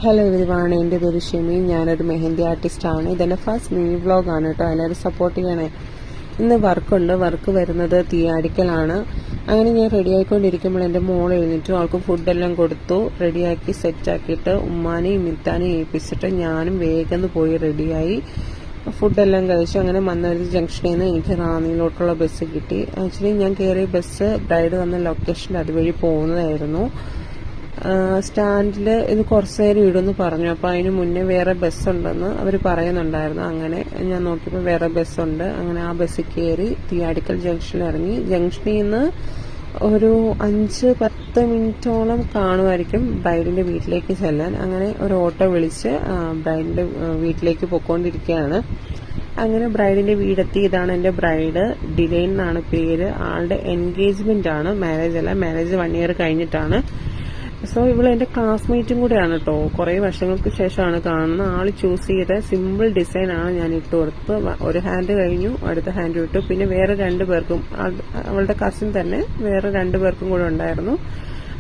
Hello everyone, എൻ്റെ പേര് ഷെമി. ഞാനൊരു മെഹന്തി ആർട്ടിസ്റ്റാണ്. ഇതെൻ്റെ ഫസ്റ്റ് മിനി വ്ളോഗാണ് കേട്ടോ. എല്ലാവരും സപ്പോർട്ട് ചെയ്യണേ. ഇന്ന് വർക്കുണ്ട്. വർക്ക് വരുന്നത് തീയാടിക്കലാണ്. അങ്ങനെ ഞാൻ റെഡി ആയിക്കൊണ്ടിരിക്കുമ്പോൾ എൻ്റെ മോൾ എഴുന്നേറ്റു. അവൾക്ക് ഫുഡെല്ലാം കൊടുത്തു, റെഡിയാക്കി സെറ്റാക്കിയിട്ട് ഉമ്മാനെയും മിത്താനെയും ഏൽപ്പിച്ചിട്ട് ഞാനും വേഗം പോയി റെഡിയായി ഫുഡെല്ലാം കഴിച്ചു. അങ്ങനെ മന്നൂർ ജംഗ്ഷനിൽ നിന്ന് എനിക്ക് റാന്നിയിലോട്ടുള്ള ബസ് കിട്ടി. ആക്ച്വലി ഞാൻ കയറിയ ബസ് ബ്രൈഡ് വന്ന ലൊക്കേഷൻ്റെ അതുവഴി പോകുന്നതായിരുന്നു. സ്റ്റാൻഡിൽ ഇത് കുറച്ച് നേരം ഇടുമെന്ന് പറഞ്ഞു. അപ്പോൾ അതിന് മുന്നേ വേറെ ബസ്സുണ്ടെന്ന് അവർ പറയുന്നുണ്ടായിരുന്നു. അങ്ങനെ ഞാൻ നോക്കിയപ്പോൾ വേറെ ബസ്സുണ്ട്. അങ്ങനെ ആ ബസ്സിൽ കയറി തീയാടിക്കൽ ജംഗ്ഷനിൽ ഇറങ്ങി. ജംഗ്ഷനിൽ നിന്ന് ഒരു 5-10 മിനിറ്റോളം കാണുമായിരിക്കും ബ്രൈഡിന്റെ വീട്ടിലേക്ക് ചെല്ലാൻ. അങ്ങനെ ഒരു ഓട്ടോ വിളിച്ച് ബ്രൈഡിന്റെ വീട്ടിലേക്ക് പൊയ്ക്കൊണ്ടിരിക്കുകയാണ്. അങ്ങനെ ബ്രൈഡിന്റെ വീടെത്തി. ഇതാണ് എൻ്റെ ബ്രൈഡ്. ഡിലൈൻ എന്നാണ് പേര്. ആളുടെ എൻഗേജ്മെന്റ് ആണ്, മാരേജ് അല്ല. മാരേജ് 1 ഇയർ കഴിഞ്ഞിട്ടാണ്. സോ ഇവള് എന്റെ ക്ലാസ്മേറ്റും കൂടെയാണ് കേട്ടോ. കുറെ വർഷങ്ങൾക്ക് ശേഷമാണ് കാണുന്നത്. ആള് ചൂസ് ചെയ്ത സിമ്പിൾ ഡിസൈൻ ആണ് ഞാൻ ഇട്ട് കൊടുത്തത്. ഒരു ഹാൻഡ് കഴിഞ്ഞു, അടുത്ത ഹാൻഡ് ഇട്ടു. പിന്നെ വേറെ 2 പേർക്കും, അവളുടെ കസിൻ തന്നെ വേറെ 2 പേർക്കും കൂടെ ഉണ്ടായിരുന്നു.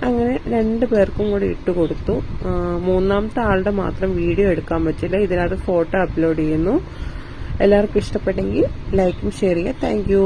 അങ്ങനെ 2 പേർക്കും കൂടി ഇട്ട് കൊടുത്തു. 3ാമത്തെ ആളുടെ മാത്രം വീഡിയോ എടുക്കാൻ പറ്റില്ല. ഇതിനകത്ത് ഫോട്ടോ അപ്ലോഡ് ചെയ്യുന്നു. എല്ലാവർക്കും ഇഷ്ടപ്പെട്ടെങ്കിൽ ലൈക്കും ഷെയർ ചെയ്യുക. Thank you.